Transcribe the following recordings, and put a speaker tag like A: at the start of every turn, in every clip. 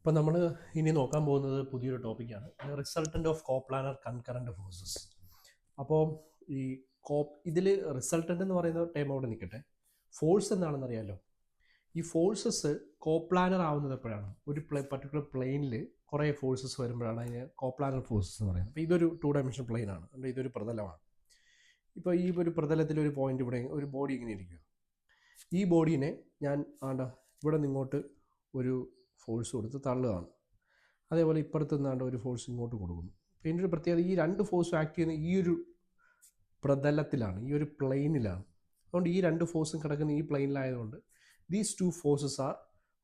A: അപ്പോൾ നമ്മൾ ഇനി നോക്കാൻ പോകുന്നത് പുതിയൊരു ടോപ്പിക്കാണ്, resultant of coplanar concurrent forces. അപ്പോൾ ഈ ഇതിൽ റിസൾട്ടൻ്റ് എന്ന് പറയുന്ന ടൈം അവിടെ നിൽക്കട്ടെ. ഫോഴ്സ് എന്താണെന്ന് അറിയാമല്ലോ. ഈ ഫോഴ്സസ് കോപ്ലാനർ ആവുന്നത് എപ്പോഴാണ്? ഒരു പർട്ടിക്കുലർ പ്ലെയിനിൽ കുറേ ഫോഴ്സസ് വരുമ്പോഴാണ് അതിന് കോപ്ലാനർ ഫോഴ്സസ് എന്ന് പറയുന്നത്. അപ്പോൾ ഇതൊരു 2 ഡയമെൻഷൻ പ്ലെയിനാണ്, ഇതൊരു പ്രതലമാണ്. ഇപ്പോൾ ഈ ഒരു പ്രതലത്തിൽ ഒരു പോയിന്റ്, ഇവിടെ ഒരു ബോഡി ഇങ്ങനെ ഇരിക്കുക. ഈ ബോഡീനെ ഞാൻ ഇവിടെ നിങ്ങോട്ട് ഒരു ഫോഴ്സ് കൊടുത്ത് തള്ളുകയാണ്. അതേപോലെ ഇപ്പുറത്ത് നിന്നാണ്ട് ഒരു ഫോഴ്സ് ഇങ്ങോട്ട് കൊടുക്കുന്നു. അപ്പോൾ ഇതിൻ്റെ ഒരു പ്രത്യേകത, ഈ രണ്ട് ഫോഴ്സും ആക്ട് ചെയ്യുന്ന ഈ ഒരു പ്രതലത്തിലാണ്, ഈ ഒരു പ്ലെയിനിലാണ്. അതുകൊണ്ട് ഈ രണ്ട് ഫോഴ്സും കിടക്കുന്ന ഈ പ്ലെയിനിലായതുകൊണ്ട് these two forces are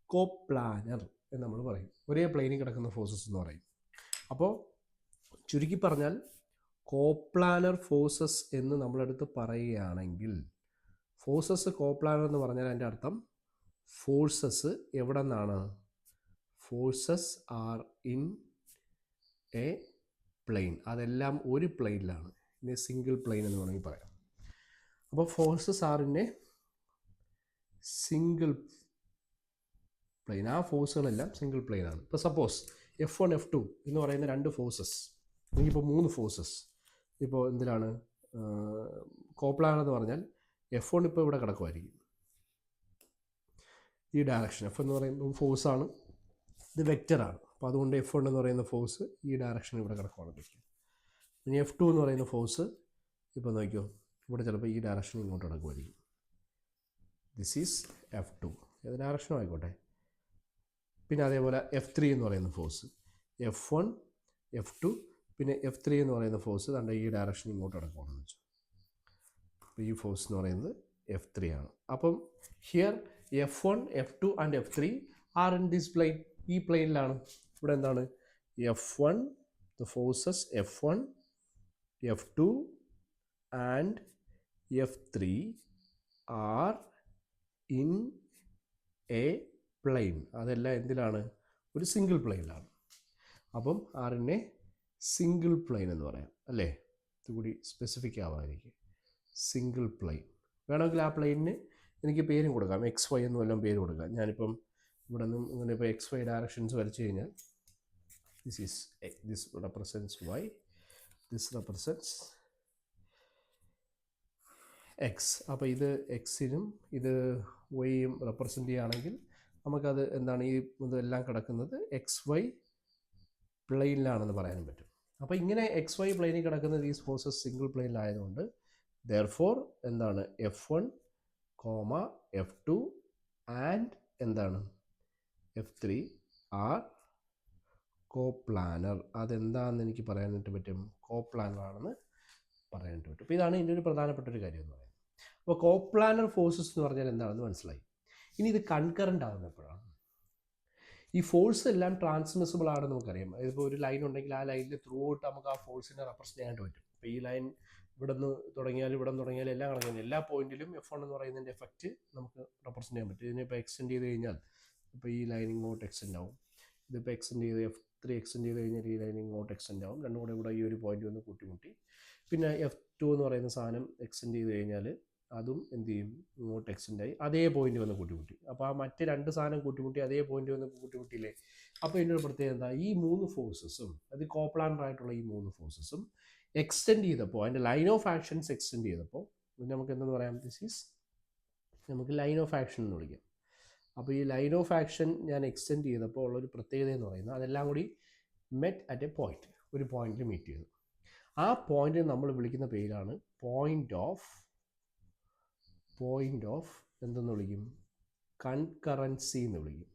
A: coplanar എന്ന് നമ്മൾ പറയും. ഒരേ പ്ലെയിനിൽ കിടക്കുന്ന ഫോഴ്സസ് എന്ന് പറയും. അപ്പോൾ ചുരുക്കി പറഞ്ഞാൽ കോപ്ലാനർ ഫോഴ്സസ് എന്ന് നമ്മളെടുത്ത് പറയുകയാണെങ്കിൽ, ഫോഴ്സസ് കോപ്ലാനർ എന്ന് പറഞ്ഞാൽ അതിൻ്റെ അർത്ഥം ഫോഴ്സസ് എവിടെ നിന്നാണ്? Forces are in a plane. അതെല്ലാം ഒരു പ്ലെയിനിലാണ്, ഇൻ എ സിംഗിൾ പ്ലെയിൻ എന്ന് വേണമെങ്കിൽ പറയാം. അപ്പോൾ forces are in a single plane. ആ ഫോഴ്സുകളെല്ലാം സിംഗിൾ പ്ലെയിനാണ്. ഇപ്പോൾ സപ്പോസ് F1 F2 എന്ന് പറയുന്ന രണ്ട് ഫോഴ്സസ്, എനിക്കിപ്പോൾ 3 ഫോഴ്സസ് ഇപ്പോൾ എന്തിലാണ് കോപ്ലാനർ എന്ന് പറഞ്ഞാൽ, F1 ഇപ്പോൾ ഇവിടെ കിടക്കുമായിരിക്കും, ഈ ഡയറക്ഷൻ. F എന്ന് പറയുന്നത് ഫോഴ്സാണ്, ഇത് വെക്റ്ററാണ്. അപ്പോൾ അതുകൊണ്ട് F1 എന്ന് പറയുന്ന ഫോഴ്സ് ഈ ഡയറക്ഷൻ ഇവിടെ കിടക്കുവാണ് വയ്ക്കുക. ഇനി F2 എന്ന് പറയുന്ന ഫോഴ്സ് ഇപ്പോൾ നോക്കിയോ, ഇവിടെ ചിലപ്പോൾ ഈ ഡയറക്ഷൻ ഇങ്ങോട്ട് കിടക്കുമായിരിക്കും. ദിസ് ഈസ് F2, ഏത് ഡയറക്ഷനും ആയിക്കോട്ടെ. പിന്നെ അതേപോലെ F3 എന്ന് പറയുന്ന ഫോഴ്സ്, F1 F2 പിന്നെ F3 എന്ന് പറയുന്ന ഫോഴ്സ് കണ്ട ഈ ഡയറക്ഷൻ ഇങ്ങോട്ട് കിടക്കുവാണെന്ന് വെച്ചു. അപ്പോൾ ഈ ഫോഴ്സ് എന്ന് പറയുന്നത് F3 ആണ്. അപ്പം here F1 F2 and F3 are in this plane. ഈ പ്ലെയിനിലാണ്. ഇവിടെ എന്താണ്? F1, the forces F1 F2 and F3 are in a plane. അതെല്ലാം എന്തിലാണ്? ഒരു സിംഗിൾ പ്ലെയിനിലാണ്. അപ്പം are in a single plane എന്ന് പറയാം, അല്ലേ? ഇതുകൂടി സ്പെസിഫിക് ആവാതിരിക്കും. Single plain. വേണമെങ്കിൽ ആ പ്ലെയിനിന് എനിക്ക് പേരും കൊടുക്കാം, XY എന്ന് വല്ലതും പേര് കൊടുക്കാം. ഞാനിപ്പം ഇവിടെ നിന്നും ഇങ്ങനെ ഇപ്പോൾ XY ഡയറക്ഷൻസ് വരച്ചു കഴിഞ്ഞാൽ, this represents Y, this represents X. അപ്പോൾ ഇത് എക്സിനും ഇത് വൈയും റെപ്രസെൻ്റ് ചെയ്യുകയാണെങ്കിൽ നമുക്കത് എന്താണ്, ഈ ഇതെല്ലാം കിടക്കുന്നത് XY പ്ലെയിനിലാണെന്ന് പറയാനും പറ്റും. അപ്പോൾ ഇങ്ങനെ XY പ്ലെയിനിൽ കിടക്കുന്ന ദീസ് ഫോഴ്സസ് സിംഗിൾ പ്ലെയിനിലായതുകൊണ്ട് ദെയർഫോർ എന്താണ്, F1, F2 ആൻഡ് എന്താണ് F3 ആർ കോപ്ലാനർ. അതെന്താണെന്ന് എനിക്ക് പറയാനായിട്ട് പറ്റും, കോപ്ലാനർ ആണെന്ന് പറയാനായിട്ട് പറ്റും. അപ്പോൾ ഇതാണ് ഇതിൻ്റെ ഒരു പ്രധാനപ്പെട്ട ഒരു കാര്യം എന്ന് പറയുന്നത്. അപ്പോൾ കോപ്ലാനർ ഫോഴ്സസ് എന്ന് പറഞ്ഞാൽ എന്താണെന്ന് മനസ്സിലായി. ഇനി ഇത് കൺകറൻ്റ് ആകുന്ന എപ്പോഴാണ്? ഈ ഫോഴ്സ് എല്ലാം ട്രാൻസ്മിസിബിൾ ആണെന്ന് നമുക്കറിയാം. ഇതിപ്പോൾ ഒരു ലൈൻ ഉണ്ടെങ്കിൽ ആ ലൈനിൽ ത്രൂ ഔട്ട് നമുക്ക് ആ ഫോഴ്സിനെ റെപ്രസെൻ്റ് ചെയ്യാനായിട്ട് പറ്റും. ഇപ്പോൾ ഈ ലൈൻ ഇവിടെ നിന്ന് തുടങ്ങിയാൽ ഇവിടെ നിന്ന് തുടങ്ങിയാൽ എല്ലാം കണക്കാണ്, എല്ലാ പോയിന്റിലും F1 എന്ന് പറയുന്നതിൻ്റെ എഫക്റ്റ് നമുക്ക് റെപ്രസെൻ്റ് ചെയ്യാൻ പറ്റും. ഇതിനിപ്പോൾ എക്സ്റ്റെൻഡ് ചെയ്ത് കഴിഞ്ഞാൽ ഇപ്പോൾ ഈ ലൈൻ ഇങ്ങോട്ട് എക്സ്റ്റെൻഡ് ആവും. ഇതിപ്പോൾ എക്സ്റ്റെൻഡ് ചെയ്ത് F3 എക്സ്റ്റെൻഡ് ചെയ്ത് കഴിഞ്ഞാൽ ഈ ലൈൻ ഇങ്ങോട്ട് എക്സ്റ്റെൻഡ് ആവും. രണ്ടും കൂടെ ഇവിടെ ഈ ഒരു പോയിന്റ് വന്ന് കൂട്ടിമുട്ടി. പിന്നെ F2 എന്ന് പറയുന്ന സാധനം എക്സ്റ്റെൻഡ് ചെയ്ത് കഴിഞ്ഞാൽ അതും എന്ത് ചെയ്യും, ഇങ്ങോട്ട് എക്സ്റ്റെൻഡ് ആയി അതേ പോയിന്റ് വന്ന് കൂട്ടിമുട്ടി. അപ്പോൾ ആ മറ്റ് രണ്ട് സാധനം കൂട്ടിമുട്ടി അതേ പോയിന്റ് വന്ന് കൂട്ടിമുട്ടിയില്ലേ. അപ്പോൾ ഇതിൻ്റെ ഒരു പ്രത്യേകത എന്താ, ഈ 3 ഫോഴ്സസും, അത് കോപ്ലാനർ ആയിട്ടുള്ള ഈ 3 ഫോഴ്സസും എക്സ്റ്റെൻഡ് ചെയ്തപ്പോൾ, അതിൻ്റെ ലൈൻ ഓഫ് ആക്ഷൻസ് എക്സ്റ്റെൻഡ് ചെയ്തപ്പോൾ നമുക്ക് എന്തെന്ന് പറയാം, ദിസ് ഈസ് നമുക്ക് ലൈൻ ഓഫ് ആക്ഷൻ എന്ന് വിളിക്കാം. അപ്പോൾ ഈ ലൈൻ ഓഫ് ആക്ഷൻ ഞാൻ എക്സ്റ്റെൻഡ് ചെയ്തപ്പോൾ ഉള്ളൊരു പ്രത്യേകത എന്ന് പറയുന്നത്, അതെല്ലാം കൂടി മെറ്റ് അറ്റ് എ പോയിന്റ്, ഒരു പോയിന്റിൽ മീറ്റ് ചെയ്തു. ആ പോയിന്റ് നമ്മൾ വിളിക്കുന്ന പേരാണ് പോയിന്റ് ഓഫ് എന്തെന്ന് വിളിക്കും, കൺകറൻസി എന്ന് വിളിക്കും.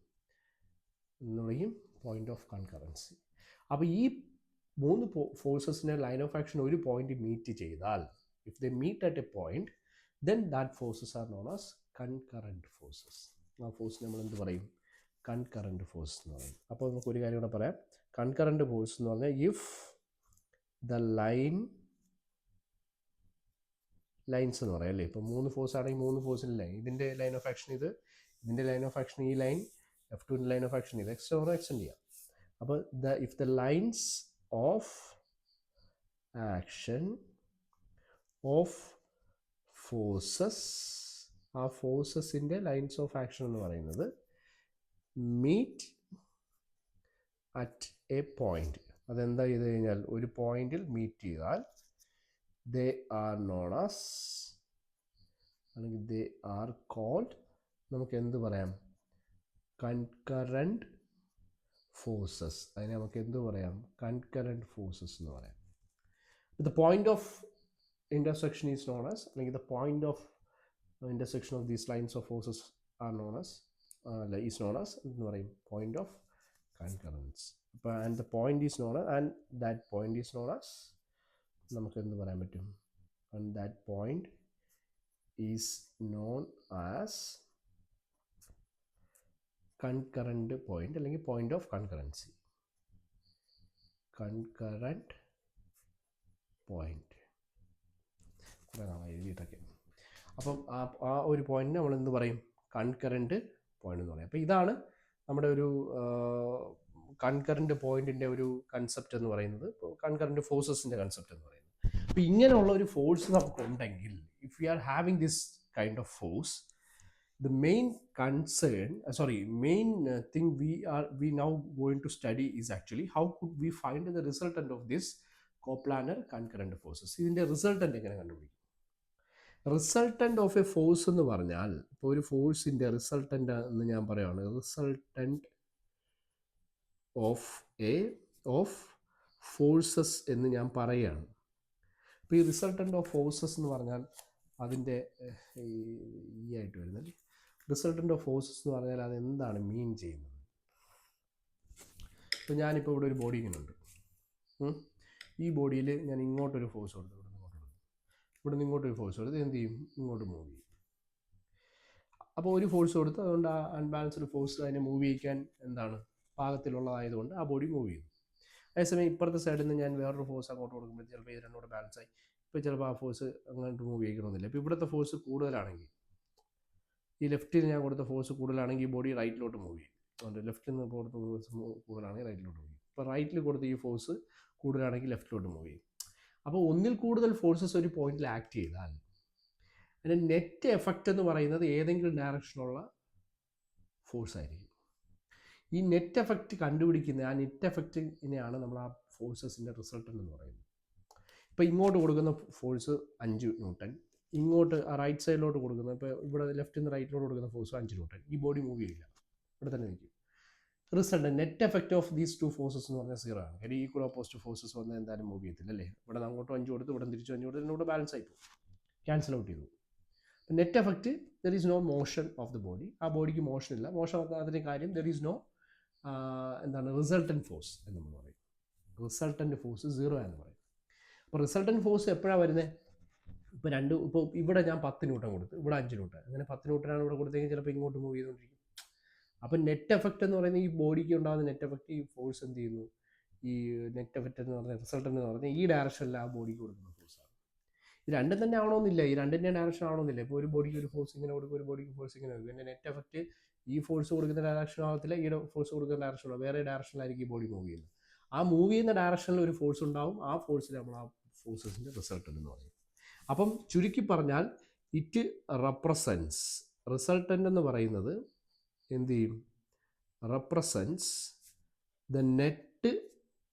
A: Point of concurrency. അപ്പോൾ ഈ 3 ഫോഴ്സസിൻ്റെ ലൈൻ ഓഫ് ആക്ഷൻ ഒരു പോയിന്റ് മീറ്റ് ചെയ്താൽ, if they meet at a point, then that forces are known as concurrent forces. ആ ഫോഴ്സ് നമ്മൾ എന്ത് പറയും, കൺകറൻറ്റ് ഫോഴ്സ് എന്ന് പറയും. അപ്പോൾ നമുക്ക് ഒരു കാര്യം കൂടെ പറയാം. കൺകറൻറ്റ് ഫോഴ്സ് എന്ന് പറഞ്ഞാൽ, ഇഫ് ദ ലൈൻസ് എന്ന് പറയാം, അല്ലേ? ഇപ്പോൾ 3 ഫോഴ്സ് ആണെങ്കിൽ 3 ഫോഴ്സിൻ്റെ ലൈൻ, ഇതിൻ്റെ ലൈൻ ഓഫ് ആക്ഷൻ ഇത്, ഇതിൻ്റെ ലൈൻ ഓഫ് ആക്ഷൻ ഈ ലൈൻ, F2ൻ്റെ ലൈൻ ഓഫ് ആക്ഷൻ ഇത്, എക്സ്റ്റെൻഡ് ചെയ്യാം. അപ്പോൾ if the lines of action of forces, ആ ഫോഴ്സസിൻ്റെ ലൈൻസ് ഓഫ് ആക്ഷൻ എന്ന് പറയുന്നത് മീറ്റ് അറ്റ് എ പോയിന്റ്. അതെന്താ ചെയ്ത് കഴിഞ്ഞാൽ ഒരു പോയിന്റിൽ മീറ്റ് ചെയ്താൽ ദേ ആർ നോൺ ആസ്, അല്ലെങ്കിൽ ദേ ആർ കോൾഡ്, നമുക്ക് എന്ത് പറയാം, കൺകറൻറ്റ് ഫോഴ്സസ്. അതിനെ നമുക്ക് എന്ത് പറയാം, കൺകറൻറ്റ് ഫോഴ്സസ് എന്ന് പറയാം. The point of intersection is known as, അല്ലെങ്കിൽ the point of intersection of these lines of forces are known as is known as എന്ന് പറയും point of concurrence. അപ്പോൾ and the point is known as, and that point is known as, നമുക്ക് എന്ത് പറയാൻ പറ്റും, and that point is known as concurrent point അല്ലെങ്കിൽ point of concurrency, concurrent point എഴുതിയിട്ടൊക്കെ. അപ്പം ആ ഒരു പോയിന്റിന് നമ്മൾ എന്ത് പറയും, കൺകറൻറ്റ് പോയിന്റ് എന്ന് പറയും. അപ്പോൾ ഇതാണ് നമ്മുടെ ഒരു കൺകറൻറ്റ് പോയിന്റിൻ്റെ ഒരു കൺസെപ്റ്റ് എന്ന് പറയുന്നത്, കൺകറൻറ്റ് ഫോഴ്സസിൻ്റെ കൺസെപ്റ്റ് എന്ന് പറയുന്നത്. അപ്പോൾ ഇങ്ങനെയുള്ള ഒരു ഫോഴ്സ് നമുക്കുണ്ടെങ്കിൽ, if you are having this kind of force, the main thing we now going to study is actually how could we find the resultant of this coplanar concurrent forces. ഇതിൻ്റെ resultant എങ്ങനെ കണ്ടുപിടിക്കും? Resultant of A force എന്ന് പറഞ്ഞാൽ, ഇപ്പോൾ ഒരു ഫോഴ്സിൻ്റെ resultant എന്ന് ഞാൻ പറയുകയാണ്, റിസൾട്ടൻ്റ് ഓഫ് ഫോഴ്സസ് എന്ന് ഞാൻ പറയുകയാണ്. അപ്പോൾ ഈ റിസൾട്ടൻ്റ് ഓഫ് ഫോഴ്സസ് എന്ന് പറഞ്ഞാൽ അതിൻ്റെ ഈ ആയിട്ട് വരുന്നത്, റിസൾട്ടൻ്റ് ഓഫ് ഫോഴ്സസ് എന്ന് പറഞ്ഞാൽ അതെന്താണ് മീൻ ചെയ്യുന്നത്. ഇപ്പോൾ ഞാനിപ്പോൾ ഇവിടെ ഒരു ബോഡി ഇങ്ങനെ ഉണ്ട്, ഈ ബോഡിയിൽ ഞാൻ ഇങ്ങോട്ടൊരു ഫോഴ്സ് കൊടുത്തു, ഇവിടെ നിന്ന് ഇങ്ങോട്ടൊരു ഫോഴ്സ് കൊടുത്ത് എന്ത് ചെയ്യും, ഇങ്ങോട്ട് മൂവ് ചെയ്യും. അപ്പോൾ ഒരു ഫോഴ്സ് കൊടുത്ത് അതുകൊണ്ട് ആ അൺബാലൻസ്ഡ് ഫോഴ്സ് അതിനെ മൂവ് ചെയ്യിക്കാൻ എന്താണ് പാകത്തിലുള്ളതായതുകൊണ്ട് ആ ബോഡി മൂവ് ചെയ്യും. അതേസമയം ഇപ്പുറത്തെ സൈഡിൽ നിന്ന് ഞാൻ വേറൊരു ഫോഴ്സ് അങ്ങോട്ട് കൊടുക്കുമ്പോൾ ചിലപ്പോൾ ഇത് രണ്ടുകൂടെ ബാലൻസായി, ഇപ്പോൾ ചിലപ്പോൾ ആ ഫോഴ്സ് അങ്ങോട്ട് മൂവ് ചെയ്യിക്കണമെന്നില്ല. ഇപ്പോൾ ഇവിടുത്തെ ഫോഴ്സ് കൂടുതലാണെങ്കിൽ, ഈ ലെഫ്റ്റിൽ ഞാൻ കൊടുത്ത ഫോഴ്സ് കൂടുതലാണെങ്കിൽ ഈ ബോഡി റൈറ്റിലോട്ട് മൂവ് ചെയ്യും. അതുകൊണ്ട് ലെഫ്റ്റിൽ നിന്ന് കൊടുത്ത ഫോഴ്സ് കൂടുതലാണെങ്കിൽ റൈറ്റിലോട്ട് മൂവ് ചെയ്യും. ഇപ്പോൾ റൈറ്റിൽ കൊടുത്ത ഈ ഫോഴ്സ് കൂടുതലാണെങ്കിൽ ലെഫ്റ്റിലോട്ട് മൂവ് ചെയ്യും. അപ്പോൾ ഒന്നിൽ കൂടുതൽ ഫോഴ്സസ് ഒരു പോയിന്റിൽ ആക്ട് ചെയ്താൽ അതിൻ്റെ നെറ്റ് എഫക്റ്റ് എന്ന് പറയുന്നത് ഏതെങ്കിലും ഡയറക്ഷനുള്ള ഫോഴ്സ് ആയിരിക്കും. ഈ നെറ്റ് എഫക്റ്റ് കണ്ടുപിടിക്കുന്ന ആ നെറ്റ് എഫക്റ്റിനെയാണ് നമ്മൾ ആ ഫോഴ്സസിൻ്റെ റിസൾട്ടൻ്റ് എന്ന് പറയുന്നത്. ഇപ്പോൾ ഇങ്ങോട്ട് കൊടുക്കുന്ന ഫോഴ്സ് 5 ന്യൂട്ടൺ, ഇങ്ങോട്ട് റൈറ്റ് സൈഡിലോട്ട് കൊടുക്കുന്ന, ഇപ്പോൾ ഇവിടെ ലെഫ്റ്റിൽ നിന്ന് റൈറ്റിലോട്ട് കൊടുക്കുന്ന ഫോഴ്സ് 5 ന്യൂട്ടൺ. ഈ ബോഡി മൂവ് ചെയ്യില്ല, ഇവിടെ തന്നെ നിൽക്കും. Result net effect of these 2 forces എന്ന് പറഞ്ഞാൽ 0 ആണ്. കാര്യം ഈക്വൽ ഓപ്പോസിറ്റ് ഫോഴ്സസ് വന്നാൽ എന്തായാലും മൂവ് ചെയ്യത്തില്ല അല്ലേ. ഇവിടെ അങ്ങോട്ട് 5 കൊടുത്ത് ഇവിടെ തിരിച്ചു 5 കൊടുത്ത് ഇവിടെ ബാലൻസ് ആയി പോകും, ക്യാൻസൽ ഔട്ട് ചെയ്തു. Net effect, there is no motion of the body. ആ ബോഡിക്ക് മോഷൻ ഇല്ല. മോഷൻ അതിൻ്റെ കാര്യം ദർ ഈസ് നോ എന്താണ് റിസൾട്ടൻറ്റ് ഫോഴ്സ് എന്ന് നമ്മൾ പറയും. റിസൾട്ടൻറ്റ് ഫോഴ്സ് 0 എന്ന് പറയും. അപ്പോൾ റിസൾട്ടൻറ്റ് ഫോഴ്സ് എപ്പോഴാണ് വരുന്നത്? ഇപ്പോൾ ഇവിടെ ഞാൻ 10 ന്യൂട്ടൺ കൊടുത്തു, ഇവിടെ 5 ന്യൂട്ടൺ, അങ്ങനെ 10 ന്യൂട്ടനാണ് ഇവിടെ കൊടുത്തെങ്കിൽ ചിലപ്പോൾ ഇങ്ങോട്ട് മൂവ് ചെയ്തുകൊണ്ടിരിക്കും. അപ്പം നെറ്റ് എഫക്റ്റ് എന്ന് പറയുന്നത് ഈ ബോഡിക്ക് ഉണ്ടാകുന്ന നെറ്റ് എഫക്റ്റ്, ഈ ഫോഴ്സ് എന്ത് ചെയ്യുന്നു, ഈ നെറ്റ് എഫക്റ്റ് എന്ന് പറഞ്ഞാൽ റിസൾട്ടൻ്റ് എന്ന് പറഞ്ഞാൽ ഈ ഡയറക്ഷനിൽ ആ ബോഡിക്ക് കൊടുക്കുന്ന ഫോഴ്സാണ്. ഇത് രണ്ടും തന്നെ ആവണമെന്നില്ല, ഈ രണ്ടിൻ്റെ ഡയറക്ഷൻ ആവണമെന്നില്ല. ഇപ്പോൾ ഒരു ബോഡിക്ക് ഒരു ഫോഴ്സ് ഇങ്ങനെ കൊടുക്കും, ഒരു ബോഡിക്ക് ഫോഴ്സ് ഇങ്ങനെ കൊടുക്കും. പിന്നെ നെറ്റ് എഫക്റ്റ് ഈ ഫോഴ്സ് കൊടുക്കുന്ന ഡയറക്ഷൻ ആവത്തില്ല, ഈ ഫോഴ്സ് കൊടുക്കുന്ന ഡയറക്ഷനോ വേറെ ഡയറക്ഷനിലായിരിക്കും ഈ ബോഡി മൂവ് ചെയ്യുന്നത്. ആ മൂവ് ചെയ്യുന്ന ഡയറക്ഷനിൽ ഒരു ഫോഴ്സ് ഉണ്ടാവും, ആ ഫോഴ്സിൽ നമ്മൾ ആ ഫോഴ്സസിൻ്റെ റിസൾട്ടൻ്റ് എന്ന് പറയും. അപ്പം ചുരുക്കി പറഞ്ഞാൽ ഇറ്റ് റെപ്രസെൻറ്റ്സ്, റിസൾട്ടൻ്റ് എന്ന് പറയുന്നത് എന്ത് ചെയ്യും, represents the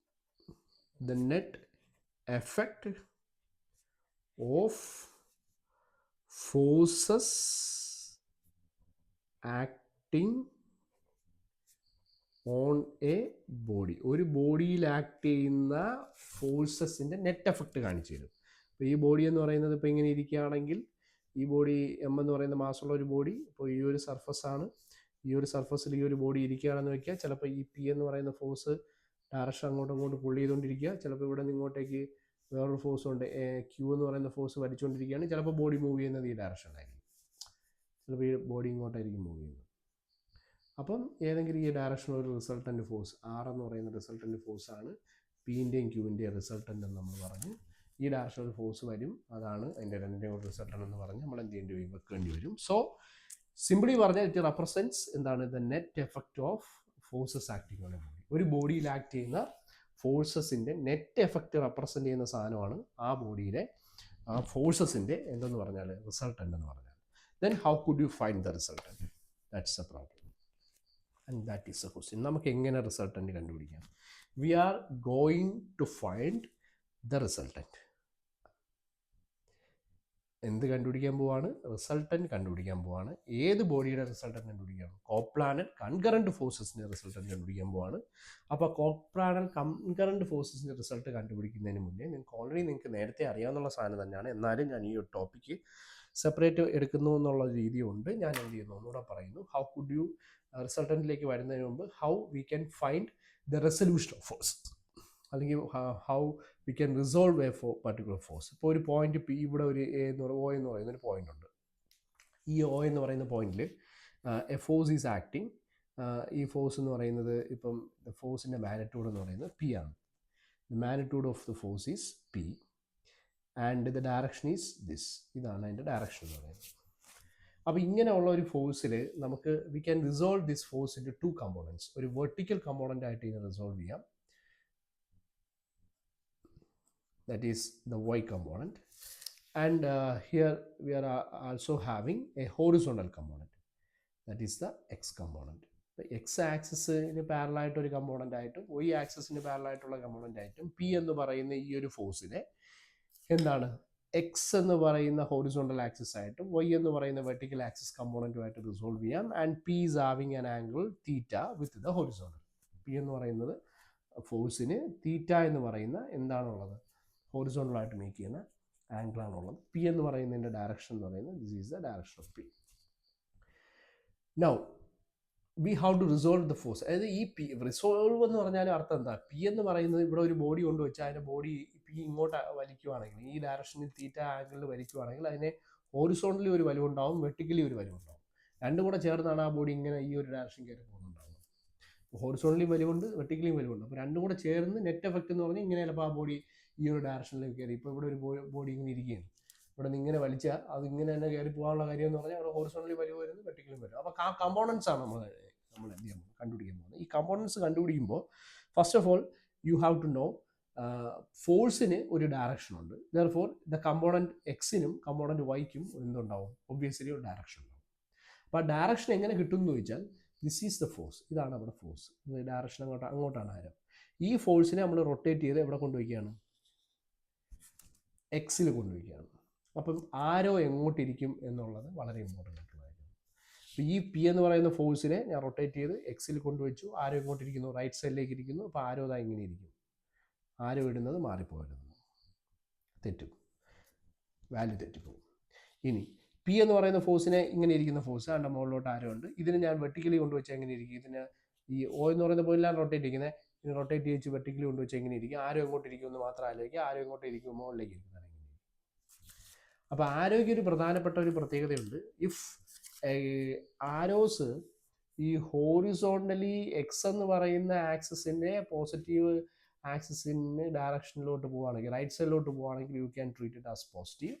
A: net effect of forces acting on a body. ഒരു ബോഡിയിൽ ആക്ട് ചെയ്യുന്ന ഫോഴ്സസിൻ്റെ നെറ്റ് എഫക്റ്റ് കാണിച്ചു തരും. അപ്പോൾ ഈ ബോഡി എന്ന് പറയുന്നത് ഇപ്പോൾ ഇങ്ങനെ ഇരിക്കുകയാണെങ്കിൽ, ഈ ബോഡി എം എന്ന് പറയുന്ന മാസമുള്ള ഒരു ബോഡി, ഇപ്പോൾ ഈ ഒരു സർഫസാണ്, ഈ ഒരു സർഫസിൽ ഈ ഒരു ബോഡി ഇരിക്കുകയാണെന്ന് വെക്കുക. ചിലപ്പോൾ ഈ പി എന്ന് പറയുന്ന ഫോഴ്സ് ഡയറക്ഷൻ അങ്ങോട്ട് പുള്ളി ചെയ്തുകൊണ്ടിരിക്കുക. ചിലപ്പോൾ ഇവിടെ നിന്ന് ഇങ്ങോട്ടേക്ക് വേറൊരു ഫോഴ്സ് ഉണ്ട്, ക്യൂ എന്ന് പറയുന്ന ഫോഴ്സ് വലിച്ചുകൊണ്ടിരിക്കുകയാണ്. ചിലപ്പോൾ ബോഡി മൂവ് ചെയ്യുന്നത് ഈ ഡയറക്ഷനിലായിരിക്കും, ചിലപ്പോൾ ഈ ബോഡി ഇങ്ങോട്ടായിരിക്കും മൂവ് ചെയ്യുന്നത്. അപ്പം ഏതെങ്കിലും ഈ ഡയറക്ഷനിൽ ഒരു റിസൾട്ടൻ്റ് ഫോഴ്സ് ആർ എന്ന് പറയുന്ന റിസൾട്ടൻ്റ് ഫോഴ്സാണ് പിൻ്റെയും ക്യൂവിൻ്റെയും റിസൾട്ടൻ്റ് എന്ന് നമ്മൾ പറഞ്ഞു. ഈ ഡയറക്ഷനിൽ ഒരു ഫോഴ്സ് വരും, അതാണ് അതിൻ്റെ രണ്ടിൻ്റെയും ഒരു റിസൾട്ടൻ്റ് എന്ന് പറഞ്ഞ് നമ്മൾ എന്ത് ചെയ്യേണ്ടി വരും, വെക്കേണ്ടി വരും. സോ സിംപിളി പറഞ്ഞാൽ ഇറ്റ് റെപ്രസെൻറ്റ്സ് എന്താണ്, the net effect of forces acting on A body. ഒരു ബോഡിയിൽ ആക്ട് ചെയ്യുന്ന ഫോഴ്സസിൻ്റെ നെറ്റ് എഫക്റ്റ് റെപ്രസെൻറ്റ് ചെയ്യുന്ന സാധനമാണ് ആ ബോഡിയിലെ ആ ഫോഴ്സസിൻ്റെ എന്തെന്ന് പറഞ്ഞാൽ റിസൾട്ടൻ്റ് എന്ന് പറഞ്ഞാൽ. Then how could you find the resultant? That's a problem. And that is a question. നമുക്ക് എങ്ങനെ റിസൾട്ടൻറ്റ് കണ്ടുപിടിക്കാം? We are going to find the resultant. എന്ത് കണ്ടുപിടിക്കാൻ പോവാണ്? റിസൾട്ടൻറ്റ് കണ്ടുപിടിക്കാൻ പോവാണ്. ഏത് ബോഡിയുടെ റിസൾട്ടൻറ്റ് കണ്ടുപിടിക്കുകയാണ്? കോപ്ലാനറ്റ് കൺകറൻറ്റ് ഫോഴ്സസിൻ്റെ റിസൾട്ടൻറ്റ് കണ്ടുപിടിക്കാൻ പോവാണ്. അപ്പോൾ കോപ്ലാനറ്റ് കൺകറൻറ്റ് ഫോഴ്സസിൻ്റെ റിസൾട്ട് കണ്ടുപിടിക്കുന്നതിന് മുന്നേ നിങ്ങൾക്ക് നേരത്തെ അറിയാവുന്ന സാധനം തന്നെയാണ്, എന്നാലും ഞാൻ ഈ ഒരു ടോപ്പിക്ക് സെപ്പറേറ്റ് എടുക്കുന്നു എന്നുള്ള രീതിയുണ്ട്. ഞാൻ എന്ത് ചെയ്യുന്നു ഒന്നുകൂടെ പറയുന്നു. ഹൗ കുഡ് യു റിസൾട്ടൻറ്റിലേക്ക് വരുന്നതിന് മുമ്പ് how we can find the resolution of force, അല്ലെങ്കിൽ how we can resolve a particular force. ഇപ്പോൾ ഒരു പോയിന്റ് പി, ഇവിടെ ഒരു എ എന്ന് പറയുന്ന ഒ എന്ന് പറയുന്ന ഒരു പോയിന്റ് ഉണ്ട്. ഈ ഒ എന്ന് പറയുന്ന പോയിന്റിൽ എ ഫോഴ്സ് ഈസ് ആക്ടിങ്. ഈ ഫോഴ്സ് എന്ന് പറയുന്നത് ഇപ്പം ഫോഴ്സിൻ്റെ മാഗ്നിറ്റ്യൂഡ് എന്ന് പറയുന്നത് പി ആണ്. The magnitude of the force is P and the direction is this. ഇതാണ് അതിൻ്റെ ഡയറക്ഷൻ എന്ന് പറയുന്നത്. അപ്പോൾ ഇങ്ങനെയുള്ള ഒരു ഫോഴ്സിൽ നമുക്ക് we can resolve this force in two components. ഒരു വെർട്ടിക്കൽ കമ്പോണൻ്റ് ആയിട്ട് ഇതിനെ റിസോൾവ് ചെയ്യാം. That is the y component, and here we are also having a horizontal component, that is the x component. The x axis ന് parallel ആയിട്ട് ഒരു component ആയിട്ടും y ആക്സിസിന് parallel ആയിട്ടുള്ള component ആയിട്ടും p എന്ന് പറയുന്ന ഈ ഒരു ഫോഴ്സിനെ എന്താണ് x എന്ന് പറയുന്ന ഹോറിസോണ്ടൽ ആക്സിസ് ആയിട്ടും y എന്ന് പറയുന്ന വെർട്ടിക്കൽ ആക്സിസ് കമ്പോണൻറ്റുമായിട്ട് റിസോൾവ് ചെയ്യാം. And p is having an angle theta with the horizontal. p എന്ന് പറയുന്നത് ഫോഴ്സിന് തീറ്റ എന്ന് പറയുന്ന എന്താണുള്ളത്, ഹോറിസോണ്ടലായിട്ട് മേക്ക് ചെയ്യുന്ന ആംഗിളാണുള്ളത്. പി എന്ന് പറയുന്നതിൻ്റെ ഡയറക്ഷൻ എന്ന് പറയുന്നത് this is the direction of P. Now we how to resolve the force. അതായത് ഈ പി റിസോൾവ് എന്ന് പറഞ്ഞാൽ അർത്ഥം എന്താ? പി എന്ന് പറയുന്നത് ഇവിടെ ഒരു ബോഡി കൊണ്ട് വെച്ചാൽ അതിൻ്റെ ബോഡി പി ഇങ്ങോട്ട് വലിക്കുവാണെങ്കിൽ, ഈ ഡയറക്ഷനിൽ തീറ്റ ആംഗിളിൽ വലിക്കുവാണെങ്കിൽ അതിനെ ഹോറിസോണ്ടലി ഒരു വലിവുണ്ടാവും, വെർട്ടിക്കലി ഒരു വലിവുണ്ടാവും. രണ്ടും കൂടെ ചേർന്നാണ് ആ ബോഡി ഇങ്ങനെ ഈ ഒരു ഡയറക്ഷൻ കയറി പോകുന്നുണ്ടാവുന്നത്. ഹോറിസോണ്ടലി വലിവുണ്ട്, വെർട്ടിക്കലിയും വലിവുണ്ട്. അപ്പോൾ രണ്ടും കൂടെ ചേർന്ന് നെറ്റ് എഫക്റ്റ് എന്ന് പറഞ്ഞാൽ ഇങ്ങനെ ചിലപ്പോൾ ആ ബോഡി ഈ ഒരു ഡയറക്ഷനിലേക്ക് കയറി. ഇപ്പോൾ ഇവിടെ ഒരു ബോഡി ഇങ്ങനെ ഇരിക്കുകയാണ്, ഇവിടെ നിന്ന് ഇങ്ങനെ വലിച്ചാൽ അത് ഇങ്ങനെ തന്നെ കയറി പോകാനുള്ള കാര്യം എന്ന് പറഞ്ഞാൽ അവിടെ ഹോറിസോണ്ടലി വലിവ് വരുന്നു, വെർട്ടിക്കലും വരും. അപ്പോൾ ആ കമ്പോണൻസ് ആണ് നമ്മൾ എന്ത് ചെയ്യാൻ കണ്ടുപിടിക്കാൻ പോകുന്നത്. ഈ കമ്പോണൻസ് കണ്ടുപിടിക്കുമ്പോൾ first of all you have to know ഫോഴ്സിന് ഒരു ഡയറക്ഷൻ ഉണ്ട്. ദെർഫോർ ദ കമ്പോണൻറ്റ് എക്സിനും കമ്പോണൻറ്റ് വൈക്കും എന്തുണ്ടാവും? ഒബ്വിയസ്ലി ഒരു ഡയറക്ഷൻ ഉണ്ടാവും. അപ്പോൾ ആ ഡയറക്ഷൻ എങ്ങനെ കിട്ടും എന്ന് ചോദിച്ചാൽ ദിസ് ഈസ് ദ ഫോഴ്സ്. ഇതാണ് നമ്മുടെ ഫോഴ്സ്. ഡയറക്ഷൻ അങ്ങോട്ടാണ് ആരം. ഈ ഫോഴ്സിനെ നമ്മൾ റൊട്ടേറ്റ് ചെയ്ത് എവിടെ കൊണ്ടുവയ്ക്കുകയാണ്? എക്സിൽ കൊണ്ടുവയ്ക്കുകയാണ്. അപ്പം ആരോ എങ്ങോട്ടിരിക്കും എന്നുള്ളത് വളരെ ഇമ്പോർട്ടൻ്റ് ആയിട്ടുള്ള കാര്യമാണ്. അപ്പോൾ ഈ പി എന്ന് പറയുന്ന ഫോഴ്സിനെ ഞാൻ റൊട്ടേറ്റ് ചെയ്ത് എക്സിൽ കൊണ്ടുവച്ചു. ആരോ എങ്ങോട്ടിരിക്കുന്നു? റൈറ്റ് സൈഡിലേക്ക് ഇരിക്കുന്നു. അപ്പോൾ ആരോ ഇതാ ഇങ്ങനെ ഇരിക്കും. ആരോ ഇടുന്നത് മാറിപ്പോയിരുന്നു, തെറ്റും, വാല്യൂ തെറ്റിപ്പോകും. ഇനി പി എന്ന് പറയുന്ന ഫോഴ്സിനെ ഇങ്ങനെ ഇരിക്കുന്ന ഫോഴ്സ് അതിൻ്റെ മുകളിലോട്ട് ആരോ ഉണ്ട്. ഇതിന് ഞാൻ വെർട്ടിക്കലി കൊണ്ടുവച്ചാൽ എങ്ങനെ ഇരിക്കും? ഇതിന് ഈ ഒ എന്ന് പറയുന്ന പോയിന്റിലാണ് റൊട്ടേറ്റ് ഇരിക്കുന്നത്. ഇതിന് റൊട്ടേറ്റ് ചെയ്ത് വെർട്ടിക്കലി കൊണ്ടുവച്ചാൽ എങ്ങനെ ഇരിക്കും? ആരോ എങ്ങോട്ട് ഇരിക്കുമെന്ന് മാത്രം ആലോചിക്കുക. ആരോ എങ്ങോട്ട് ഇരിക്കും? മുകളിലേക്ക് ഇരിക്കുന്നത്. അപ്പോൾ ആരോയ്ക്ക് ഒരു പ്രധാനപ്പെട്ട ഒരു പ്രത്യേകതയുണ്ട്. ഇഫ് ആരോസ് ഈ ഹോറിസോണ്ടലി എക്സ് എന്ന് പറയുന്ന ആക്സിസിൻ്റെ പോസിറ്റീവ് ആക്സിസിന് ഡയറക്ഷനിലോട്ട് പോവുകയാണെങ്കിൽ, റൈറ്റ് സൈഡിലോട്ട് പോവുകയാണെങ്കിൽ you can treat it as positive.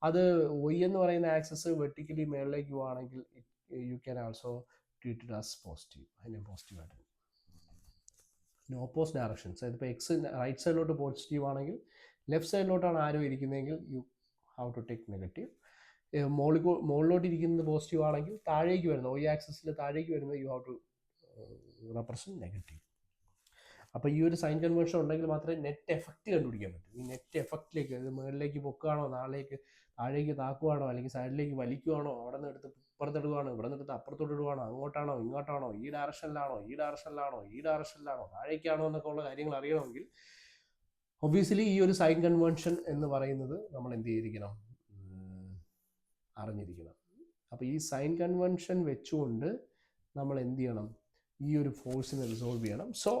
A: അത് വൈ എന്ന് പറയുന്ന ആക്സിസ് വെർട്ടിക്കലി മേളിലേക്ക് പോവുകയാണെങ്കിൽ you can also treat it as positive. അതിനെ പോസിറ്റീവായിട്ട് ഓപ്പോസിറ്റ് ഡയറക്ഷൻസ്. അതിപ്പോൾ എക്സ് റൈറ്റ് സൈഡിലോട്ട് പോസിറ്റീവ് ആണെങ്കിൽ, ലെഫ്റ്റ് സൈഡിലോട്ടാണ് ആരോ ഇരിക്കുന്നതെങ്കിൽ you have to take negative. മുകളിലോട്ട് ഇരിക്കുന്നത് പോസിറ്റീവ് ആണെങ്കിൽ താഴേക്ക് വരുന്നത് വൈ ആക്സിസിൽ താഴേക്ക് വരുന്നത് you have to represent negative. അപ്പോൾ ഈ ഒരു സൈൻ കൺവേർഷൻ ഉണ്ടെങ്കിൽ മാത്രമേ നെറ്റ് എഫക്റ്റ് കണ്ടുപിടിക്കാൻ പറ്റൂ. ഈ നെറ്റ് എഫക്റ്റിലേക്ക്, ഇത് മുകളിലേക്ക് പൊക്കുകയാണോ, താഴേക്ക് താക്കുവാണോ, അല്ലെങ്കിൽ സൈഡിലേക്ക് വലിക്കുവാണോ, അവിടെ നിന്ന് എടുത്ത് ഇപ്പുറത്തെടുക്കുകയാണോ, ഇവിടെ നിന്ന് എടുത്ത് അപ്പുറത്തോട്ട് ഇടുവാണോ, അങ്ങോട്ടാണോ ഇങ്ങോട്ടാണോ, ഈ ഡയറക്ഷനിലാണോ താഴേക്കാണോ എന്നൊക്കെ ഉള്ള കാര്യങ്ങൾ അറിയണമെങ്കിൽ ഒബ്വിയസ്ലി ഈ ഒരു സൈൻ കൺവെൻഷൻ എന്ന് പറയുന്നത് നമ്മൾ എന്ത് ചെയ്തിരിക്കണം? അറിഞ്ഞിരിക്കണം. അപ്പോൾ ഈ സൈൻ കൺവെൻഷൻ വെച്ചുകൊണ്ട് നമ്മൾ എന്ത് ചെയ്യണം? ഈ ഒരു ഫോഴ്സിനെ റിസോൾവ് ചെയ്യണം. So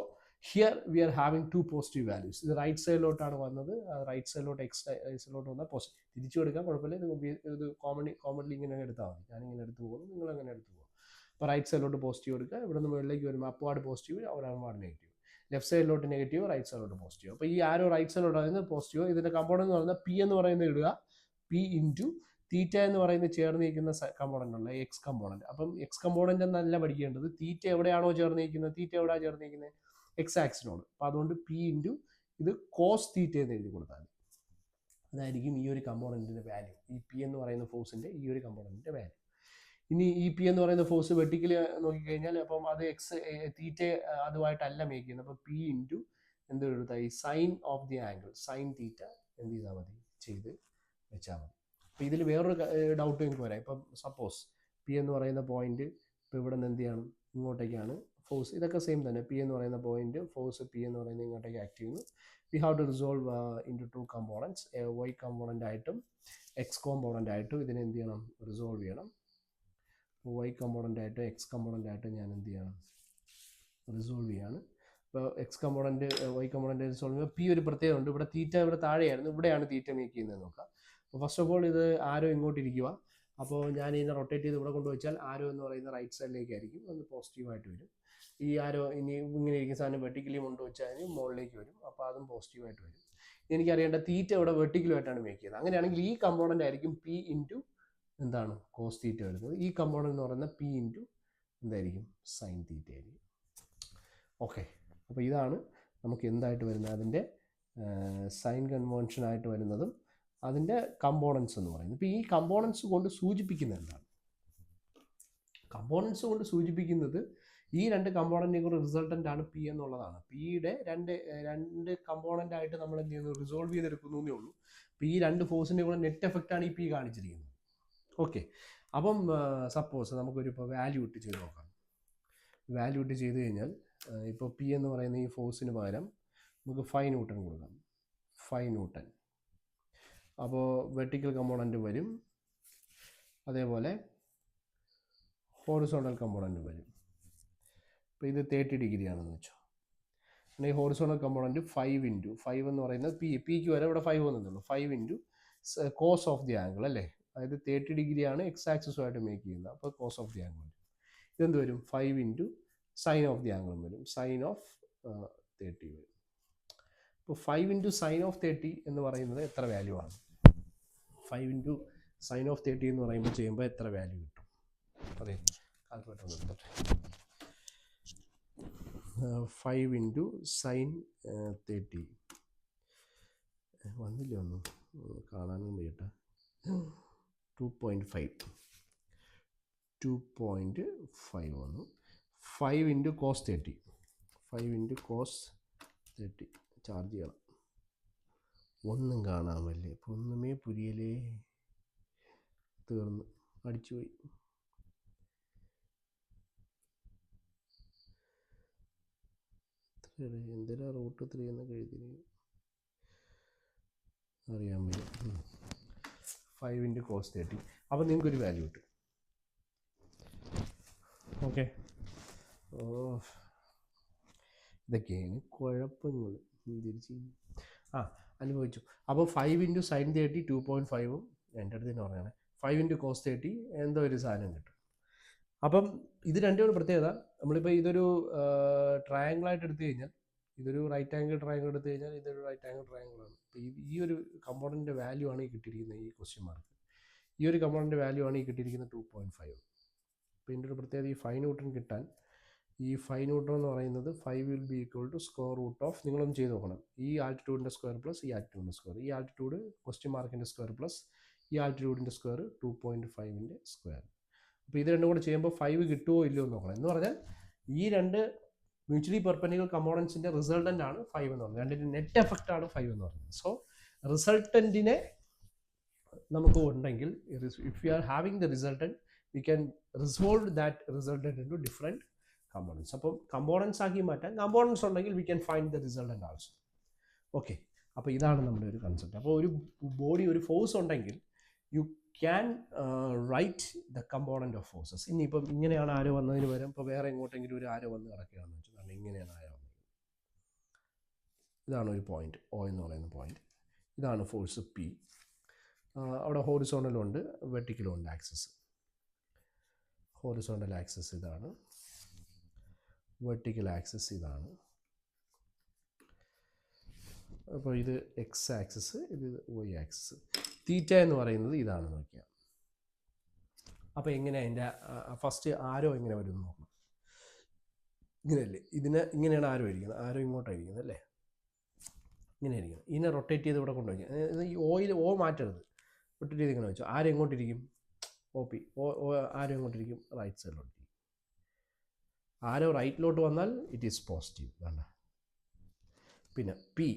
A: here we are having two positive values. ഇത് റൈറ്റ് സൈഡിലോട്ടാണ് വന്നത്. റൈറ്റ് സൈഡിലോട്ട് എക്സ് സൈഡിലോട്ട് വന്നാൽ പോസിറ്റീവ്. തിരിച്ചു എടുക്കാൻ കുഴപ്പമില്ല. ഇത് കോമൺലി ഇങ്ങനെ എടുത്താൽ മതി. ഞാനിങ്ങനെ എടുത്ത് പോകുന്നു, നിങ്ങൾ അങ്ങനെ എടുത്ത് പോകും. അപ്പോൾ റൈറ്റ് സൈഡിലോട്ട് പോസിറ്റീവ് എടുക്കുക. ഇവിടെ നിന്ന് മുകളിലേക്ക് വരുമ്പോൾ upward positive, downward negative. Left സൈഡിലോട്ട് നെഗറ്റീവ്, റൈറ്റ് സൈഡിലോട്ട് പോസിറ്റീവ്. അപ്പോൾ ഈ ആരോ റൈറ്റ് സൈഡിലോട്ട് പറയുന്നത് പോസിറ്റീവ്. ഇതിൻ്റെ കമ്പോണൻ്റ് എന്ന് പറയുന്നത് പി എന്ന് പറയുന്നത് ഇടുക. പി ഇൻറ്റു തീറ്റ എന്ന് പറയുന്നത് ചേർന്നിരിക്കുന്ന കമ്പോണൻ്റ് ഉള്ള എക്സ് കമ്പോണൻറ്റ്. അപ്പം എക്സ് കമ്പോണൻ്റ് എന്നല്ല പഠിക്കേണ്ടത്, തീറ്റ എവിടെയാണോ ചേർന്നിരിക്കുന്നത്, തീറ്റ എവിടെയാണ് ചേർന്നിരിക്കുന്നത്? എക്സ് ആക്സിനോട്. അപ്പോൾ അതുകൊണ്ട് പി ഇൻറ്റു ഇത് കോസ് തീറ്റ എന്ന് എഴുതി കൊടുത്താൽ മതി. അതായിരിക്കും ഈ ഒരു കമ്പോണൻറ്റിൻ്റെ വാല്യൂ. ഈ പി എന്ന് പറയുന്ന ഫോഴ്സിൻ്റെ ഈ ഒരു കമ്പോണൻറ്റിൻ്റെ വാല്യൂ. ഇനി ഈ പി എന്ന് പറയുന്ന ഫോഴ്സ് വെർട്ടിക്കലി നോക്കിക്കഴിഞ്ഞാൽ അപ്പം അത് തീറ്റ അതുമായിട്ടല്ല മേക്ക് ചെയ്യുന്നത്. അപ്പോൾ പി ഇൻറ്റു എന്ത് എഴുതാം, ഈ sine of the angle, sine theta എന്ത് ചെയ്താൽ മതി, ചെയ്ത് വെച്ചാൽ മതി. അപ്പോൾ ഇതിൽ വേറൊരു ഡൗട്ട് നിങ്ങൾക്ക് വരാം. ഇപ്പം സപ്പോസ് പി എന്ന് പറയുന്ന പോയിന്റ് ഇപ്പോൾ ഇവിടെ നിന്ന് എന്ത് ചെയ്യണം, ഇങ്ങോട്ടേക്കാണ് ഫോഴ്സ്, ഇതൊക്കെ സെയിം തന്നെ. പി എന്ന് പറയുന്ന പോയിന്റ് ഫോഴ്സ് പി എന്ന് പറയുന്നത് ഇങ്ങോട്ടേക്ക് ആക്ട് ചെയ്യുന്നു. We have to resolve into two components, y component ആയിട്ടും എക്സ് കോമ്പോണൻ്റ് ആയിട്ടും ഇതിനെ എന്ത് ചെയ്യണം, റിസോൾവ് ചെയ്യണം. വൈ കമ്പോണൻ്റ് ആയിട്ടും എക്സ് കമ്പോണൻ്റ് ആയിട്ടും ഞാൻ എന്ത് ചെയ്യണം, റിസോൾവ് ചെയ്യാണ്. ഇപ്പോൾ x component y component resolve ചെയ്യുമ്പോൾ പി ഒരു പ്രത്യേകത ഉണ്ട്. ഇവിടെ തീറ്റ ഇവിടെ താഴെയായിരുന്നു, ഇവിടെയാണ് തീറ്റ മേക്ക് ചെയ്യുന്നത് നോക്കാം. അപ്പോൾ ഫസ്റ്റ് ഓഫ് ഓൾ ഇത് ആരോ ഇങ്ങോട്ടിരിക്കുക. അപ്പോൾ ഞാൻ ഇതിനെ റൊട്ടേറ്റ് ചെയ്ത് ഇവിടെ കൊണ്ടുവച്ചാൽ ആരോ എന്ന് പറയുന്ന റൈറ്റ് സൈഡിലേക്കായിരിക്കും, അത് പോസിറ്റീവായിട്ട് വരും. ഈ ആരോ ഇനി ഇങ്ങനെ ഇരിക്കുന്ന സാധനം വെർട്ടിക്കലി കൊണ്ടുവച്ചാൽ മുകളിലേക്ക് വരും, അപ്പോൾ അതും പോസിറ്റീവായിട്ട് വരും. എനിക്കറിയേണ്ട തീറ്റ ഇവിടെ വെർട്ടിക്കലുമായിട്ടാണ് മേക്ക് ചെയ്യുന്നത്. അങ്ങനെയാണെങ്കിൽ ഈ കമ്പോണൻ്റ് ആയിരിക്കും പി ഇൻറ്റു എന്താണ് കോസ് തീറ്റ വരുന്നത്. ഈ കമ്പോണൻ്റ് എന്ന് പറയുന്ന പി ഇൻറ്റു എന്തായിരിക്കും, സൈൻ തീറ്റ ആയിരിക്കും. ഓക്കെ, അപ്പോൾ ഇതാണ് നമുക്ക് എന്തായിട്ട് വരുന്നത്, അതിൻ്റെ സൈൻ കൺവെൻഷനായിട്ട് വരുന്നതും അതിൻ്റെ കമ്പോണൻസ് എന്ന് പറയുന്നത്. ഇപ്പോൾ ഈ കമ്പോണൻസ് കൊണ്ട് സൂചിപ്പിക്കുന്നത് എന്താണ്, കമ്പോണൻസ് കൊണ്ട് സൂചിപ്പിക്കുന്നത് ഈ രണ്ട് കമ്പോണൻറ്റിനെ കൂടെ റിസൾട്ടൻ്റ് ആണ് പി എന്നുള്ളതാണ്. പിയുടെ രണ്ട് കമ്പോണൻ്റ് ആയിട്ട് നമ്മൾ എന്ത് ചെയ്യുന്നു, റിസോൾവ് ചെയ്തെടുക്കുന്നു എന്നേ ഉള്ളൂ. അപ്പോൾ ഈ രണ്ട് ഫോഴ്സിൻ്റെ കൂടെ നെറ്റ് എഫക്റ്റാണ് ഈ പി കാണിച്ചിരിക്കുന്നത്. ഓക്കെ, അപ്പം സപ്പോസ് നമുക്കൊരു ഇപ്പോൾ വാല്യൂ ഇട്ട് ചെയ്ത് നോക്കാം. വാല്യൂ ഇട്ട് ചെയ്ത് കഴിഞ്ഞാൽ ഇപ്പോൾ പി എന്ന് പറയുന്ന ഈ ഫോഴ്സിന് പകരം നമുക്ക് 5 ന്യൂട്ടൺ കൊടുക്കാം. 5 ന്യൂട്ടൺ. അപ്പോൾ വെർട്ടിക്കൽ കമ്പോണൻ്റ് വരും, അതേപോലെ ഹോറിസോണ്ടൽ കമ്പോണൻ്റ് വരും. ഇപ്പോൾ ഇത് 30 ഡിഗ്രി ആണെന്ന് വെച്ചോ. ഈ ഹോറിസോണ്ടൽ കമ്പോണൻ്റ് 5 ഇൻറ്റു 5 എന്ന് പറയുന്നത് പിക്ക് വരെ ഇവിടെ 5 വന്നതുള്ളൂ. 5 into cos of the angle അല്ലേ, അതായത് 30 ഡിഗ്രിയാണ് എക്സ് ആക്സിസുമായിട്ട് മേക്ക് ചെയ്യുന്നത്. അപ്പോൾ കോസ് ഓഫ് ദി ആംഗിൾ വരും. ഇതെന്ത് വരും, 5 ഇൻറ്റു സൈൻ ഓഫ് ദി ആംഗിളും വരും, സൈൻ ഓഫ് 30 വരും. ഇപ്പോൾ 5 ഇൻറ്റു സൈൻ ഓഫ് 30 എന്ന് പറയുന്നത് എത്ര വാല്യൂ ആണ്, 5 ഇൻറ്റു സൈൻ ഓഫ് 30 എന്ന് പറയുമ്പോൾ ചെയ്യുമ്പോൾ എത്ര വാല്യൂ കിട്ടും, അതെ കാൽക്കുലേറ്റർ ഒന്ന് എടുത്തിട്ട്. 5 ഇൻറ്റു സൈൻ 30 വന്നില്ല, ഒന്നും കാണാനും വയ്യട്ടെ. 2.5 വന്നു. 5 into cos 30, 5 into cos 30 charge ചെയ്യണം. ഒന്നും കാണാമല്ലേ, ഇപ്പോൾ ഒന്നുമേ പുരിയലേ, തീർന്ന് അടിച്ചുപോയി. എന്തിനാ റൂട്ട് 3 എന്നൊക്കെ എഴുതി അറിയാൻ വയ്യ. 5 ഇൻറ്റു കോസ് 30, അപ്പോൾ നിങ്ങൾക്കൊരു വാല്യൂ കിട്ടും. ഓക്കെ, ഇതൊക്കെയാണ് കുഴപ്പങ്ങൾ തിരിച്ച് അനുഭവിച്ചു. അപ്പോൾ 5 ഇൻറ്റു സൈൻ 30 2.5ഉം എൻ്റെ അടുത്ത് തന്നെ പറയുകയാണ്. 5 ഇൻറ്റു കോസ് 30 എന്തോ ഒരു സാധനം കിട്ടും. അപ്പം ഇത് രണ്ടും പ്രത്യേകത. നമ്മളിപ്പോൾ ഇതൊരു ട്രയാങ്കിളായിട്ട് എടുത്തു കഴിഞ്ഞാൽ, ഇതൊരു റൈറ്റ് ആംഗിൾ ട്രയാങ്കിൾ എടുത്തു കഴിഞ്ഞാൽ ഇതൊരു റൈറ്റ് ആംഗിൾ ട്രയാങ്കിളാണ്. അപ്പോൾ ഈ ഒരു കമ്പോണൻറ്റിൻ്റെ വാല്യൂ ആണ് ഈ കിട്ടിയിരിക്കുന്നത്, ഈ ക്വസ്റ്റ്യൻ മാർക്ക്. ഈ ഒരു കമ്പോണൻറ്റിൻ്റെ വാല്യൂ ആണ് ഈ കിട്ടിയിരിക്കുന്നത് 2.5. അപ്പോൾ ഇതിൻ്റെ ഒരു പ്രത്യേകത, ഈ 5 ന്യൂട്ടൺ കിട്ടാൻ ഈ 5 ന്യൂട്ടൺ എന്ന് പറയുന്നത് 5 will be equal to square root of, നിങ്ങളൊന്ന് ചെയ്ത് നോക്കണം, ഈ ആൾട്ടിറ്റ്യൂഡിൻ്റെ സ്ക്വയർ പ്ലസ് ഈ ആൾട്ടിറ്റ്യൂഡിൻ്റെ സ്ക്വയർ, ഈ ആൾട്ടിറ്റ്യൂഡ് ക്വസ്റ്റ്യൻ മാർക്കിൻ്റെ സ്ക്വയർ പ്ലസ് ഈ ആൾട്ടിറ്റ്യൂഡിൻ്റെ സ്ക്വയർ 2.5ൻ്റെ സ്ക്വയർ. അപ്പോൾ ഇത് രണ്ടും കൂടെ ചെയ്യുമ്പോൾ 5 കിട്ടുമോ ഇല്ലയോ എന്ന് നോക്കണം. എന്ന് പറഞ്ഞാൽ ഈ രണ്ട് മ്യൂച്വലി പെർപെൻഡിക്കുലർ കമ്പോണൻസിൻ്റെ റിസൾട്ടൻ്റ് ആണ് 5 എന്ന് പറയുന്നത്, രണ്ടിൻ്റെ നെറ്റ് എഫക്റ്റ് ആണ് 5 എന്ന് പറയുന്നത്. സോ റിസൾട്ടൻറ്റിനെ നമുക്ക് ഉണ്ടെങ്കിൽ, if you are having the resultant, V can resolve that resultant into different components. അപ്പം കമ്പോണൻസ് ആക്കി മാറ്റാൻ, കമ്പോണൻസ് ഉണ്ടെങ്കിൽ V can find the resultant also. Okay, അപ്പോൾ ഇതാണ് നമ്മുടെ ഒരു കൺസെപ്റ്റ്. അപ്പോൾ ഒരു ബോഡി, ഒരു ഫോഴ്സ് ഉണ്ടെങ്കിൽ you can write the component of forces. ഇനിയിപ്പം ഇങ്ങനെയാണ് ആരോ വന്നതിന് പകരം ഇപ്പോൾ വേറെ എങ്ങോട്ടെങ്കിലും ഒരു ആരോ വന്ന് കിടക്കുകയാണെന്ന് വെച്ചാൽ, കാരണം ഇങ്ങനെയാണ് ആരോ വന്നത്. ഇതാണ് ഒരു പോയിന്റ് ഒ എന്ന് പറയുന്ന പോയിന്റ്, ഇതാണ് ഫോഴ്സ് പി. അവിടെ ഹോറിസോണ്ടലും ഉണ്ട് വെർട്ടിക്കലും ഉണ്ട് ആക്സസ്. ഹോറിസോണ്ടൽ ആക്സസ് ഇതാണ്, വെർട്ടിക്കൽ ആക്സസ് ഇതാണ്. അപ്പോൾ ഇത് എക്സ് ആക്സസ്, ഇത് വൈ ആക്സസ്. തീറ്റ എന്ന് പറയുന്നത് ഇതാണ്, നോക്കിയാൽ. അപ്പോൾ എങ്ങനെ അതിൻ്റെ ഫസ്റ്റ് ആരോ എങ്ങനെ വരും എന്ന് നോക്കണം. ഇങ്ങനെയല്ലേ, ഇങ്ങനെയാണ് ആരോ ഇരിക്കുന്നത്, ആരോ ഇങ്ങോട്ടായിരിക്കുന്നത് അല്ലേ, ഇങ്ങനെ ഇരിക്കുന്നത്. ഇതിനെ റൊട്ടേറ്റ് ചെയ്ത് ഇവിടെ കൊണ്ടുവയ്ക്കുക. ഈ ഓയിൽ മാറ്റരുത്, റൊട്ടേറ്റ് ചെയ്ത് ഇങ്ങനെ വെച്ചു. ആരോ എങ്ങോട്ടിരിക്കും, OP ആരോ എങ്ങോട്ടിരിക്കും? റൈറ്റ് സൈഡിലോട്ടിരിക്കും. ആരോ റൈറ്റിലോട്ട് വന്നാൽ ഇറ്റ് ഈസ് പോസിറ്റീവ്. വേണ്ട. പിന്നെ P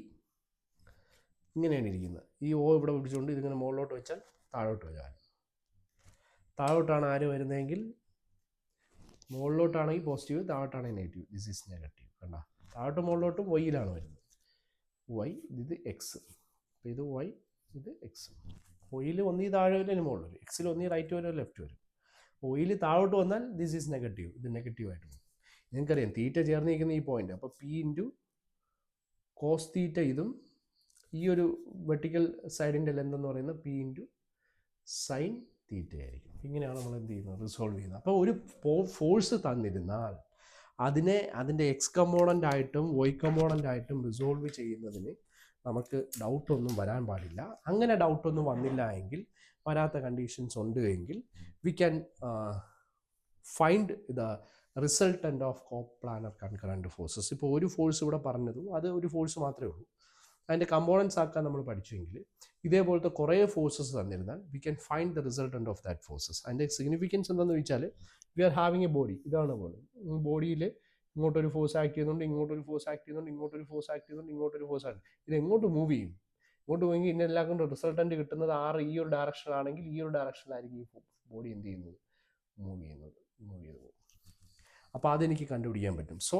A: ഇങ്ങനെയാണ് ഇരിക്കുന്നത്. ഈ O ഇവിടെ പിടിച്ചുകൊണ്ട് ഇതിങ്ങനെ മുകളിലോട്ട് വെച്ചാൽ താഴോട്ട് വരാൻ. താഴോട്ടാണ് ആര് വരുന്നതെങ്കിൽ മുകളിലോട്ടാണെങ്കിൽ പോസിറ്റീവ്, താഴോട്ടാണെങ്കിൽ നെഗറ്റീവ്. This is negative. കണ്ട, താഴോട്ട് മുകളിലോട്ടും വൈയിലാണ് വരുന്നത്. Y ഇത് എക്സ്. അപ്പോൾ ഇത് Y, ഇത് എക്സ്. ഒയിൽ ഒന്നീ താഴെ വരും, അതിന് മുകളിൽ വരും. എക്സിൽ ഒന്നീ റൈറ്റ് വരും, ലെഫ്റ്റ് വരും. ഒയിൽ താഴോട്ട് വന്നാൽ ദിസ് ഈസ് നെഗറ്റീവ്. ഇത് നെഗറ്റീവായിട്ട് പോകും. നിങ്ങൾക്കറിയാം തീറ്റ ചേർന്നിരിക്കുന്ന ഈ പോയിന്റ്. അപ്പോൾ P ഇൻറ്റു കോസ് തീറ്റ ഇതും ഈ ഒരു വെർട്ടിക്കൽ സൈഡിൻ്റെ ലെന്ത് എന്ന് പറയുന്നത് P ഇൻറ്റു സൈൻ തീറ്റ ആയിരിക്കും. ഇങ്ങനെയാണ് നമ്മൾ എന്ത് ചെയ്യുന്നത്? റിസോൾവ് ചെയ്യുന്നത്. അപ്പോൾ ഒരു ഫോഴ്സ് തന്നിരുന്നാൽ അതിൻ്റെ എക്സ് കമ്പോണൻ്റ് ആയിട്ടും വൈ കമ്പോണൻ്റ് ആയിട്ടും റിസോൾവ് ചെയ്യുന്നതിന് നമുക്ക് ഡൗട്ടൊന്നും വരാൻ പാടില്ല. അങ്ങനെ ഡൗട്ടൊന്നും വന്നില്ല എങ്കിൽ, വരാത്ത കണ്ടീഷൻസ് ഉണ്ട് എങ്കിൽ, V can find the resultant of coplanar concurrent forces. ഇപ്പോൾ ഒരു ഫോഴ്സ് ഇവിടെ പറഞ്ഞതും അത് ഒരു ഫോഴ്സ് മാത്രമേ ഉള്ളൂ. അതിൻ്റെ കമ്പോണൻസ് ആക്കാൻ നമ്മൾ പഠിച്ചെങ്കിൽ ഇതേപോലത്തെ കുറേ ഫോഴ്സസ് തന്നിരുന്നാൽ we can find the resultant of that forces. അതിൻ്റെ സിഗ്നിഫിക്കൻസ് എന്താണെന്ന് ചോദിച്ചാൽ, we are having a body. ഇതാണ് ബോഡി. ബോഡിയിൽ ഇങ്ങോട്ടൊരു ഫോഴ്സ് ആക്ട് ചെയ്യുന്നുണ്ട്, ഇങ്ങോട്ടൊരു ഫോഴ്സ് ആക്ട് ചെയ്യുന്നുണ്ട്, ഇങ്ങോട്ടൊരു ഫോഴ്സ് ആക്ട് ചെയ്യുന്നുണ്ട്, ഇങ്ങോട്ടൊരു ഫോഴ്സ് ആക്ട്. ഇത് എങ്ങോട്ട് മൂവ് ചെയ്യും? ഇങ്ങോട്ട് പോയെങ്കിൽ ഇതിനെല്ലാം കൊണ്ട് റിസൾട്ടൻ്റ് കിട്ടുന്നത് ഈ ഒരു ഡയറക്ഷനിലാണെങ്കിൽ ഈ ഒരു ഡയറക്ഷനിലായിരിക്കും ഈ ബോഡി എന്ത് ചെയ്യുന്നത്? മൂവ് ചെയ്ത് പോകും. അപ്പോൾ അതെനിക്ക് കണ്ടുപിടിക്കാൻ പറ്റും. സോ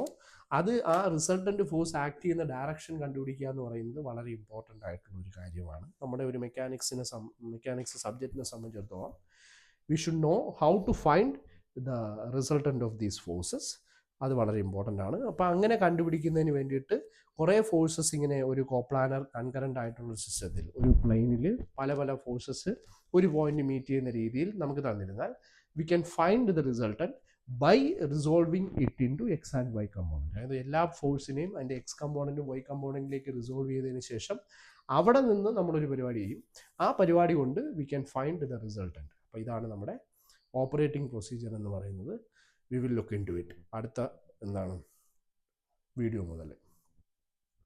A: അത് ആ റിസൾട്ടൻ്റ് ഫോഴ്സ് ആക്ട് ചെയ്യുന്ന ഡയറക്ഷൻ കണ്ടുപിടിക്കുക എന്ന് പറയുന്നത് വളരെ ഇമ്പോർട്ടൻ്റ് ആയിട്ടുള്ള ഒരു കാര്യമാണ്. നമ്മുടെ ഒരു മെക്കാനിക്സ് സബ്ജക്റ്റിനെ സംബന്ധിച്ചിടത്തോളം we should know how to find the resultant of these forces. അത് വളരെ ഇമ്പോർട്ടൻ്റ് ആണ്. അപ്പോൾ അങ്ങനെ കണ്ടുപിടിക്കുന്നതിന് വേണ്ടിയിട്ട് കുറേ ഫോഴ്സസ് ഇങ്ങനെ ഒരു കോപ്ലാനർ കൺകറൻ്റ് ആയിട്ടുള്ള സിസ്റ്റത്തിൽ, ഒരു പ്ലെയിനിൽ പല പല ഫോഴ്സസ് ഒരു പോയിന്റ് മീറ്റ് ചെയ്യുന്ന രീതിയിൽ നമുക്ക് തന്നിരുന്നാൽ we can find the resultant by resolving it into x and y component. അതായത് എല്ലാ ഫോഴ്സിനെയും അതിൻ്റെ എക്സ് കമ്പോണൻറ്റും വൈ കമ്പോണൻറ്റിലേക്ക് റിസോൾവ് ചെയ്തതിന് ശേഷം അവിടെ നിന്ന് നമ്മളൊരു പരിപാടി ചെയ്യും. ആ പരിപാടി കൊണ്ട് we can find the resultant. അപ്പോൾ ഇതാണ് നമ്മുടെ ഓപ്പറേറ്റിംഗ് പ്രൊസീജിയർ എന്ന് പറയുന്നത്. We will look into it അടുത്ത വീഡിയോ മുതൽ.